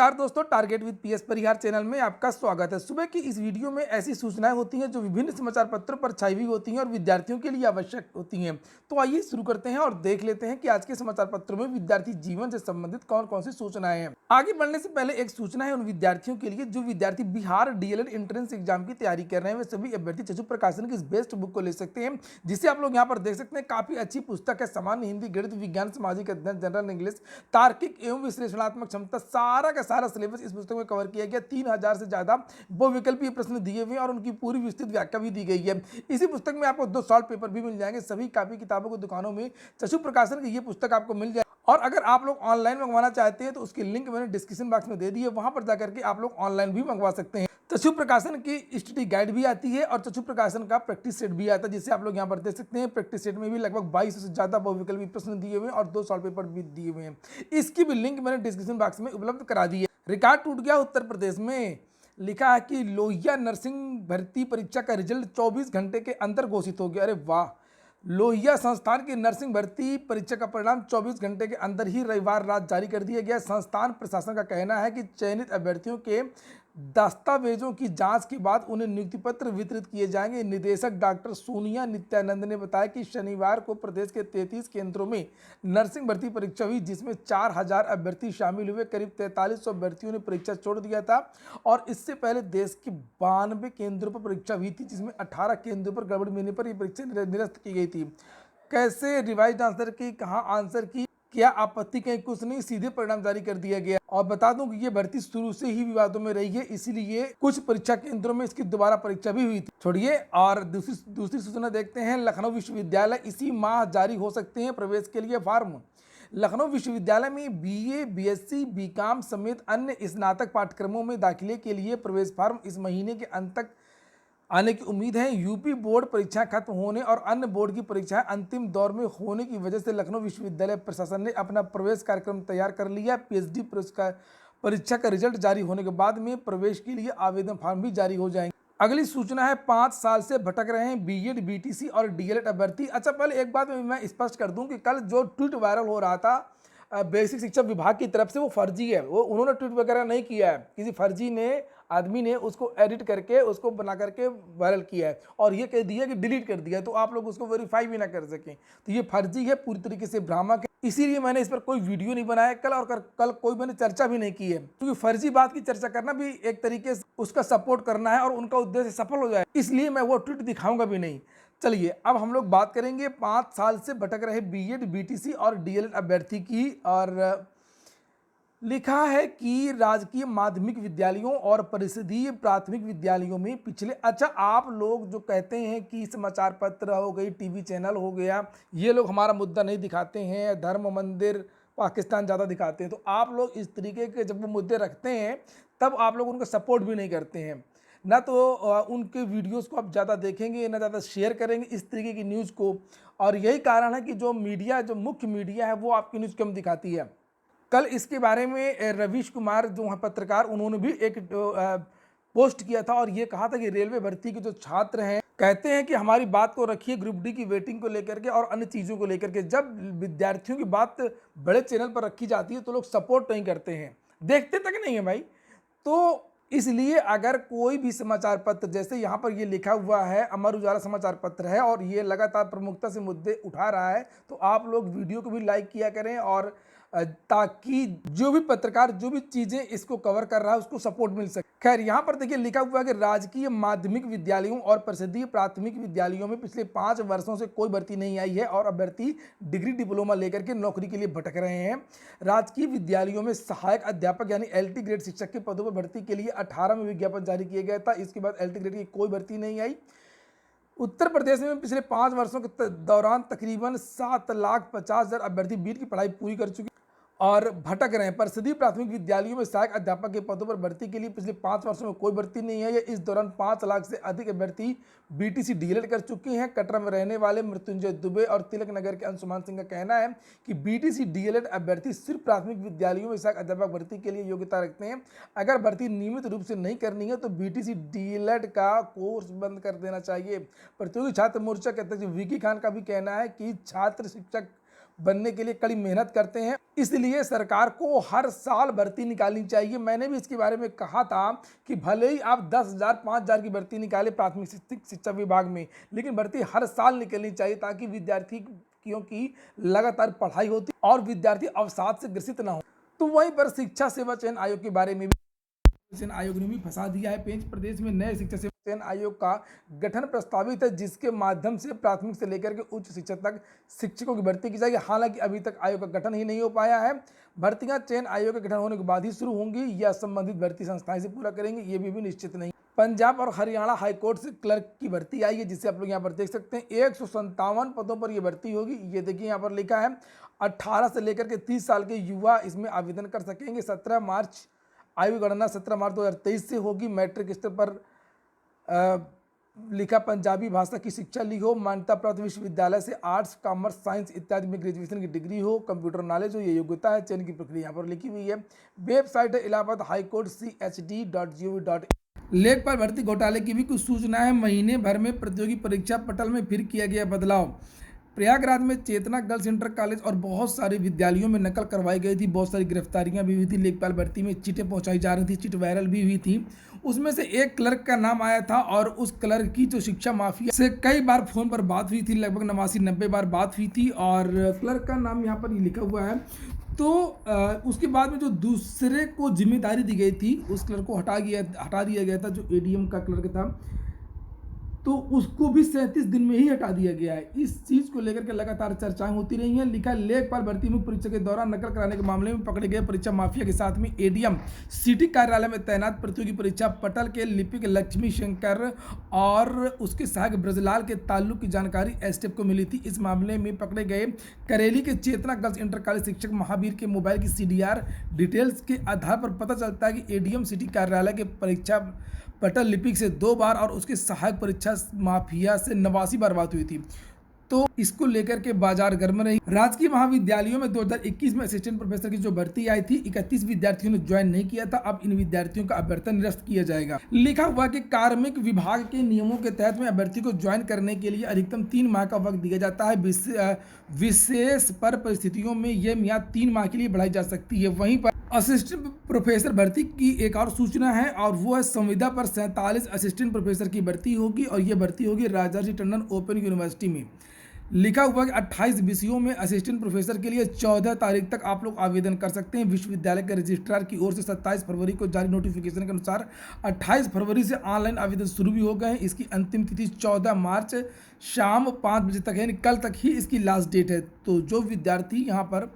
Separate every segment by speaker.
Speaker 1: नमस्कार दोस्तों, target with PS Parihar channel में आपका स्वागत है। सुबह की इस वीडियो में ऐसी सूचनाएं होती हैं जो विभिन्न समाचार पत्रों पर छाई हुई होती हैं और विद्यार्थियों के लिए आवश्यक होती हैं। तो आइए शुरू करते हैं और देख लेते हैं कि आज के समाचार पत्रों में विद्यार्थी जीवन से संबंधित कौन कौन सी सूचनाएं हैं। आगे बढ़ने से पहले एक सूचना है उन विद्यार्थियों के लिए जो विद्यार्थी बिहार डीएलएड एंट्रेंस एग्जाम की तैयारी कर रहे हैं। वे सभी अभ्यर्थी चक्षु प्रकाशन की इस बेस्ट बुक को ले सकते हैं, जिसे आप लोग यहाँ पर देख सकते हैं। काफी अच्छी पुस्तक है। सामान्य हिंदी, गणित, विज्ञान, सामाजिक अध्ययन, जनरल इंग्लिश, तार्किक एवं विश्लेषणात्मक क्षमता, सारा का सारा सिलेबस इस पुस्तक में कवर किया गया। 3000 से ज्यादा बहुविकल्पीय प्रश्न दिए हुए हैं और उनकी पूरी विस्तृत व्याख्या भी दी गई है। इसी पुस्तक में आपको 2 सॉल्व पेपर भी मिल जाएंगे। सभी कापी किताबों की दुकानों में चक्षु प्रकाशन की ये पुस्तक आपको मिल जाए। और अगर आप लोग ऑनलाइन मंगवाना चाहते हैं तो उसकी लिंक मैंने डिस्क्रिप्शन बॉक्स में दे दी है, वहां पर जाकर के आप लोग ऑनलाइन भी मंगवा सकते हैं। चक्षु प्रकाशन की स्टडी गाइड भी आती है और चक्षु प्रकाशन का प्रैक्टिस सेट भी आता है, जिसे आप लोग यहाँ पर देख सकते हैं। प्रैक्टिस सेट में भी लगभग 22 से ज्यादा बहुविकल्पी प्रश्न दिए हुए हैं और 2 सॉल्व पेपर भी दिए हुए हैं। इसकी भी लिंक मैंने डिस्क्रिप्शन बॉक्स में उपलब्ध करा दी है। रिकॉर्ड टूट गया उत्तर प्रदेश में। लिखा है कि लोहिया नर्सिंग भर्ती परीक्षा का रिजल्ट 24 घंटे के अंदर घोषित हो गया। अरे वाह! लोहिया संस्थान की नर्सिंग भर्ती परीक्षा का परिणाम 24 घंटे के अंदर ही रविवार रात जारी कर दिया गया। संस्थान प्रशासन का कहना है कि चयनित अभ्यर्थियों के दस्तावेजों की जांच के बाद उन्हें नियुक्ति पत्र वितरित किए जाएंगे। निदेशक डॉक्टर सोनिया नित्यानंद ने बताया कि शनिवार को प्रदेश के 33 केंद्रों में नर्सिंग भर्ती परीक्षा हुई, जिसमें 4000 अभ्यर्थी शामिल हुए। करीब 4300 अभ्यर्थियों ने परीक्षा छोड़ दिया था और इससे पहले देश के 92 केंद्रों पर परीक्षा हुई थी, जिसमें 18 केंद्रों पर गड़बड़ मिलने पर यह परीक्षा निरस्त की गई थी। कैसे रिवाइज आंसर की, कहाँ आंसर की, क्या आपत्ति, कहीं कुछ नहीं, सीधे परिणाम जारी कर दिया गया। और बता दूं कि ये भर्ती शुरू से ही विवादों में रही है, इसीलिए कुछ परीक्षा केंद्रों में इसकी दोबारा परीक्षा भी हुई थी। छोड़िए और दूसरी सूचना देखते हैं। लखनऊ विश्वविद्यालय इसी माह जारी हो सकते हैं प्रवेश के लिए फॉर्म। लखनऊ विश्वविद्यालय में बीए, बीएससी, बीकॉम समेत अन्य स्नातक पाठ्यक्रमों में दाखिले के लिए प्रवेश फॉर्म इस महीने के अंत तक आने की उम्मीद है। यूपी बोर्ड परीक्षाएं खत्म होने और अन्य बोर्ड की परीक्षाएं अंतिम दौर में होने की वजह से लखनऊ विश्वविद्यालय प्रशासन ने अपना प्रवेश कार्यक्रम तैयार कर लिया। पीएचडी परीक्षा का रिजल्ट जारी होने के बाद में प्रवेश के लिए आवेदन फॉर्म भी जारी हो जाएंगे। अगली सूचना है, 5 साल से भटक रहे हैं बीएड, बीटीसी और डीएलएड अभ्यर्थी। अच्छा, पहले एक बात मैं स्पष्ट कर दूं कि कल जो ट्वीट वायरल हो रहा था बेसिक शिक्षा विभाग की तरफ से, वो फर्जी है। वो उन्होंने ट्वीट वगैरह नहीं किया है, किसी फर्जी ने आदमी ने उसको एडिट करके उसको बना करके वायरल किया है और ये कह दिया कि डिलीट कर दिया है, तो आप लोग उसको वेरीफाई भी ना कर सकें। तो ये फर्जी है, पूरी तरीके से भ्रामक है, इसीलिए मैंने इस पर कोई वीडियो नहीं बनाया कल, और कल कोई मैंने चर्चा भी नहीं की है, क्योंकि फर्जी बात की चर्चा करना भी एक तरीके से उसका सपोर्ट करना है और उनका उद्देश्य सफल हो जाए, इसलिए मैं वो ट्वीट दिखाऊंगा भी नहीं। चलिए अब हम लोग बात करेंगे 5 साल से भटक रहे बीएड, बीटीसी और डीएलएड अभ्यर्थी की। और लिखा है कि राजकीय माध्यमिक विद्यालयों और परिषदीय प्राथमिक विद्यालयों में पिछले, अच्छा आप लोग जो कहते हैं कि समाचार पत्र हो गई, टीवी चैनल हो गया, ये लोग हमारा मुद्दा नहीं दिखाते हैं, धर्म, मंदिर, पाकिस्तान ज़्यादा दिखाते हैं, तो आप लोग इस तरीके के जब वो मुद्दे रखते हैं तब आप लोग उनका सपोर्ट भी नहीं करते हैं। ना तो उनके वीडियोस को आप ज़्यादा देखेंगे, ना ज़्यादा शेयर करेंगे इस तरीके की न्यूज़ को, और यही कारण है कि जो मीडिया, जो मुख्य मीडिया है, वो आपकी न्यूज़ कम दिखाती है। कल इसके बारे में रवीश कुमार जो हैं पत्रकार, उन्होंने भी एक पोस्ट किया था और ये कहा था कि रेलवे भर्ती के जो छात्र हैं कहते हैं कि हमारी बात को रखिए ग्रुप डी की वेटिंग को लेकर के और अन्य चीज़ों को लेकर के। जब विद्यार्थियों की बात बड़े चैनल पर रखी जाती है तो लोग सपोर्ट नहीं करते हैं, देखते तक नहीं है भाई। तो इसलिए अगर कोई भी समाचार पत्र, जैसे यहाँ पर ये लिखा हुआ है अमर उजाला समाचार पत्र है और ये लगातार प्रमुखता से मुद्दे उठा रहा है, तो आप लोग वीडियो को भी लाइक किया करें, और ताकि जो भी पत्रकार जो भी चीज़ें इसको कवर कर रहा है उसको सपोर्ट मिल सके। खैर यहाँ पर देखिए लिखा हुआ है कि राजकीय माध्यमिक विद्यालयों और परिषदीय प्राथमिक विद्यालयों में पिछले 5 वर्षों से कोई भर्ती नहीं आई है और अभ्यर्थी डिग्री डिप्लोमा लेकर के नौकरी के लिए भटक रहे हैं। राजकीय विद्यालयों में सहायक अध्यापक यानी एलटी ग्रेड शिक्षक के पदों पर भर्ती के लिए 18 में विज्ञापन जारी किया गया था। इसके बाद एलटी ग्रेड की कोई भर्ती नहीं आई। उत्तर प्रदेश में पिछले 5 वर्षों के दौरान तकरीबन 7,50,000 अभ्यर्थी बीएड की पढ़ाई पूरी कर चुके और भटक रहे हैं। परिषदीय प्राथमिक विद्यालयों में सहायक अध्यापक के पदों पर भर्ती के लिए पिछले 5 वर्षों में कोई भर्ती नहीं है। इस दौरान 5 लाख से अधिक अभ्यर्थी बीटीसी डीएलएड कर चुके हैं। कटरा में रहने वाले मृत्युंजय दुबे और तिलक नगर के अंशुमान सिंह का कहना है कि बीटीसी डीएलएड अभ्यर्थी सिर्फ प्राथमिक विद्यालयों में सहायक अध्यापक भर्ती के लिए योग्यता रखते हैं। अगर भर्ती नियमित रूप से नहीं करनी है तो बीटीसी डीएलएड का कोर्स बंद कर देना चाहिए। प्रतियोगी छात्र मोर्चा के अध्यक्ष वीकी खान का भी कहना है कि छात्र शिक्षक बनने के लिए कड़ी मेहनत करते हैं। इसलिए सरकार को हर साल भर्ती निकालनी चाहिए। मैंने भी इसके बारे में कहा था कि भले ही आप 10,000 5,000 की भर्ती निकालें प्राथमिक शिक्षा विभाग में, लेकिन भर्ती हर साल निकलनी चाहिए ताकि विद्यार्थियों की लगातार पढ़ाई होती और विद्यार्थी अवसाद से ग्रसित ना हो। तो वहीं पर शिक्षा सेवा चयन आयोग के बारे में चयन आयोग ने भी फंसा दिया है पेंच। प्रदेश में नए शिक्षा सेवा चयन आयोग का गठन प्रस्तावित है, जिसके माध्यम से प्राथमिक से लेकर के उच्च शिक्षा तक शिक्षकों की भर्ती की जाएगी। हालांकि अभी तक आयोग का गठन ही नहीं हो पाया है। भर्तियां चयन आयोग का गठन होने के बाद ही शुरू होंगी या संबंधित भर्ती संस्थाएं से पूरा करेंगे, ये भी निश्चित नहीं। पंजाब और हरियाणा हाईकोर्ट से क्लर्क की भर्ती आई है, जिसे आप लोग यहाँ पर देख सकते हैं। 157 पदों पर यह भर्ती होगी। ये देखिए यहाँ पर लिखा है 18 से लेकर के 30 साल के युवा इसमें आवेदन कर सकेंगे। 17 मार्च आयु गणना 17 मार्च 2023 से होगी। मैट्रिक स्तर पर लिखा पंजाबी भाषा की शिक्षा ली हो, मान्यता प्राप्त विश्वविद्यालय से आर्ट्स कॉमर्स साइंस इत्यादि में ग्रेजुएशन की डिग्री हो, कंप्यूटर नॉलेज हो, ये योग्यता है। चयन की प्रक्रिया यहाँ पर लिखी हुई है। वेबसाइट है इलाहाबाद हाईकोर्ट chd.gov.in। लेखपाल भर्ती घोटाले की भी कुछ सूचना है। महीने भर में प्रतियोगी परीक्षा पटल में फिर किया गया बदलाव। प्रयागराज में चेतना गर्ल्स इंटर कॉलेज और बहुत सारे विद्यालयों में नकल करवाई गई थी। बहुत सारी गिरफ्तारियां भी हुई थी। लेखपाल भर्ती में चिटें पहुंचाई जा रही थी, चिट वायरल भी हुई थी। उसमें से एक क्लर्क का नाम आया था और उस क्लर्क की जो शिक्षा माफिया से कई बार फोन पर बात हुई थी, लगभग 89-90 बार बात हुई थी। और क्लर्क का नाम यहाँ पर लिखा हुआ है। तो उसके बाद में जो दूसरे को जिम्मेदारी दी गई थी, उस क्लर्क को हटा दिया गया था, जो एडीएम का क्लर्क था, तो उसको भी 37 दिन में ही हटा दिया गया है। इस चीज़ को लेकर के लगातार चर्चाएं होती रही हैं। लिखा लेखपाल भर्ती मुख्य परीक्षा के दौरान नकल कराने के मामले में पकड़े गए परीक्षा माफिया के साथ में एडीएम सिटी कार्यालय में तैनात प्रतियोगी परीक्षा पटल के लिपिक लक्ष्मी शंकर और उसके सहायक ब्रजलाल के ताल्लुक की जानकारी एसटीएफ को मिली थी। इस मामले में पकड़े गए करेली के चेतना गर्ल्स इंटर कॉलेज शिक्षक महावीर के मोबाइल की सीडीआर डिटेल्स के आधार पर पता चलता है कि एडीएम सिटी कार्यालय के परीक्षा पटल लिपिक से 2 बार और उसके सहायक परीक्षा माफिया से 89 बार बात हुई थी। तो इसको लेकर के बाजार गर्म रही। राजकीय महाविद्यालयों में 2021 में असिस्टेंट प्रोफेसर की जो भर्ती आई थी, 31 विद्यार्थियों ने ज्वाइन नहीं किया था। अब इन विद्यार्थियों का अभ्यर्थन निरस्त किया जाएगा। लिखा हुआ कि कार्मिक विभाग के नियमों के तहत में अभ्यर्थी को ज्वाइन करने के लिए अधिकतम 3 माह का वक्त दिया जाता है। विशेष पर परिस्थितियों में यह मियाद 3 माह के लिए बढ़ाई जा सकती है। वहीं पर असिस्टेंट प्रोफेसर भर्ती की एक और सूचना है और वो है संविदा पर 47 असिस्टेंट प्रोफेसर की भर्ती होगी और ये भर्ती होगी राजाजी टंडन ओपन यूनिवर्सिटी में। लिखा हुआ कि 28 विषयों में असिस्टेंट प्रोफेसर के लिए 14 तारीख तक आप लोग आवेदन कर सकते हैं। विश्वविद्यालय के रजिस्ट्रार की ओर से 27 फरवरी को जारी नोटिफिकेशन के अनुसार 28 फरवरी से ऑनलाइन आवेदन शुरू भी हो गए हैं। इसकी अंतिम तिथि 14 मार्च शाम 5 बजे तक है, यानी कल तक ही इसकी लास्ट डेट है। तो जो विद्यार्थी यहाँ पर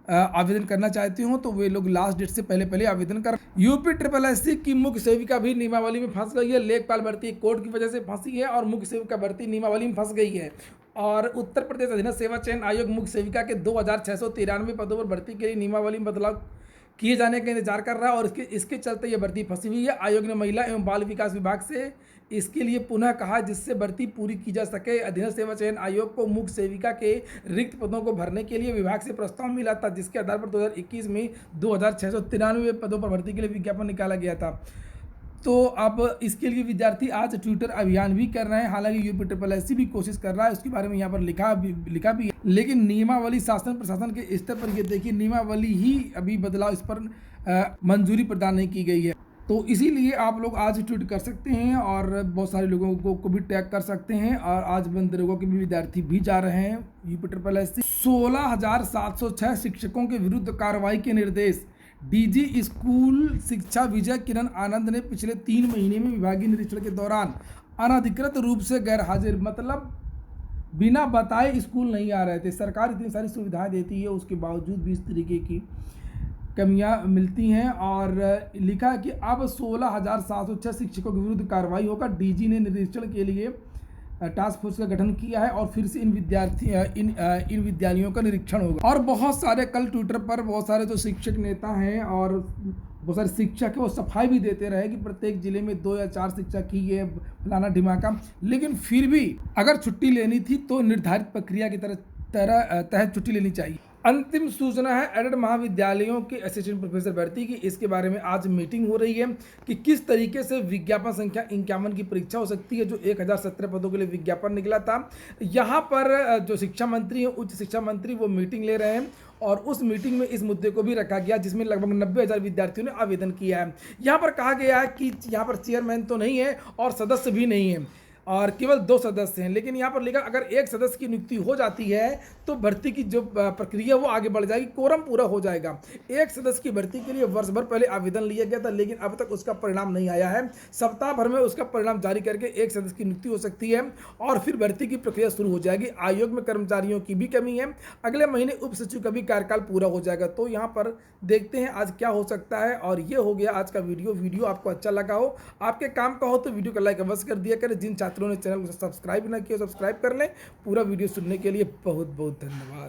Speaker 1: आवेदन करना चाहते हो तो वे लोग लास्ट डेट से पहले आवेदन कर। यूपी SSSC की मुख्य सेविका भी नियमावली में फंस गई है। लेखपाल भर्ती कोर्ट की वजह से फंसी है और मुख्य सेविका भर्ती नियमावली में फंस गई है। और उत्तर प्रदेश अधीनस्थ सेवा चयन आयोग मुख्य सेविका के 2693 पदों पर भर्ती के लिए नियमावली में बदलाव किए जाने का इंतजार कर रहा है और इसके चलते यह भर्ती फंसी हुई है। आयोग ने महिला एवं बाल विकास विभाग से इसके लिए पुनः कहा जिससे भर्ती पूरी की जा सके। अधीनस्थ सेवा चयन आयोग को मुख्य सेविका के रिक्त पदों को भरने के लिए विभाग से प्रस्ताव मिला था, जिसके आधार पर 2021 में 2693 पदों पर भर्ती के लिए विज्ञापन निकाला गया था। तो अब इसके लिए विद्यार्थी आज ट्विटर अभियान भी कर रहे हैं। हालांकि यूपी SSSC भी कोशिश कर रहा है, उसके बारे में यहाँ पर लिखा भी है। लेकिन नियमावली शासन प्रशासन के स्तर पर ये देखिए नियमावली ही अभी बदलाव इस पर मंजूरी प्रदान नहीं की गई है। तो इसीलिए आप लोग आज ट्वीट कर सकते हैं और बहुत सारे लोगों को भी टैग कर सकते हैं। और आज मनरेगा के भी विद्यार्थी भी जा रहे हैं यूपी SSSC। 16,706 शिक्षकों के विरुद्ध कार्रवाई के निर्देश। डीजी स्कूल शिक्षा विजय किरण आनंद ने पिछले 3 महीने में विभागीय निरीक्षण के दौरान अनधिकृत रूप से गैरहाजिर, मतलब बिना बताए स्कूल नहीं आ रहे थे। सरकार इतनी सारी सुविधाएं देती है, उसके बावजूद भी इस तरीके की कमियां मिलती हैं। और लिखा कि अब 16,706 शिक्षकों के विरुद्ध कार्रवाई होगा। डीजी ने निरीक्षण के लिए टास्क फोर्स का गठन किया है और फिर से इन विद्यालयों का निरीक्षण होगा। और बहुत सारे कल ट्विटर पर बहुत सारे जो शिक्षक नेता हैं और बहुत सारे शिक्षक है वो सफाई भी देते रहे कि प्रत्येक जिले में 2 या 4 शिक्षक ही है, फलाना ढिमाका। लेकिन फिर भी अगर छुट्टी लेनी थी तो निर्धारित प्रक्रिया की तहत छुट्टी लेनी चाहिए। अंतिम सूचना है एडेड महाविद्यालयों के असिस्टेंट प्रोफेसर भर्ती की। इसके बारे में आज मीटिंग हो रही है कि किस तरीके से विज्ञापन संख्या 51 की परीक्षा हो सकती है, जो 1017 पदों के लिए विज्ञापन निकला था। यहाँ पर जो शिक्षा मंत्री हैं, उच्च शिक्षा मंत्री, वो मीटिंग ले रहे हैं और उस मीटिंग में इस मुद्दे को भी रखा गया जिसमें लगभग 90,000 विद्यार्थियों ने आवेदन किया है। यहाँ पर कहा गया है कि यहाँ पर चेयरमैन तो नहीं है और सदस्य भी नहीं है और केवल 2 सदस्य हैं, लेकिन यहाँ पर लिखा अगर 1 सदस्य की नियुक्ति हो जाती है तो भर्ती की जो प्रक्रिया वो आगे बढ़ जाएगी, कोरम पूरा हो जाएगा। 1 सदस्य की भर्ती के लिए वर्ष भर पहले आवेदन लिया गया था, लेकिन अब तक उसका परिणाम नहीं आया है। सप्ताह भर में उसका परिणाम जारी करके 1 सदस्य की नियुक्ति हो सकती है और फिर भर्ती की प्रक्रिया शुरू हो जाएगी। आयोग में कर्मचारियों की भी कमी है, अगले महीने उप सचिव का भी कार्यकाल पूरा हो जाएगा। तो यहाँ पर देखते हैं आज क्या हो सकता है। और ये हो गया आज का वीडियो आपको अच्छा लगा हो, आपके काम का हो तो वीडियो को लाइक अवश्य कर दिया करें। जिन छात्रों ने चैनल को सब्सक्राइब ना किया सब्सक्राइब कर लें। पूरा वीडियो सुनने के लिए बहुत बहुत धन्यवाद।